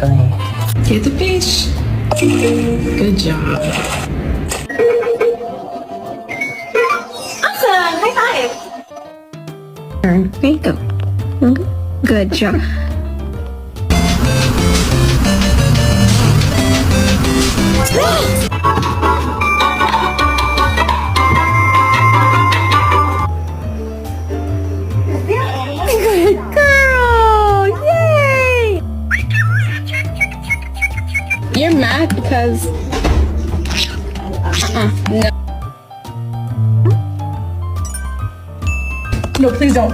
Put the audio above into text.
Get the fish. Good job. Awesome! High five! There you go. Good job. Good girl! Yay! You're mad because... no. No, please don't.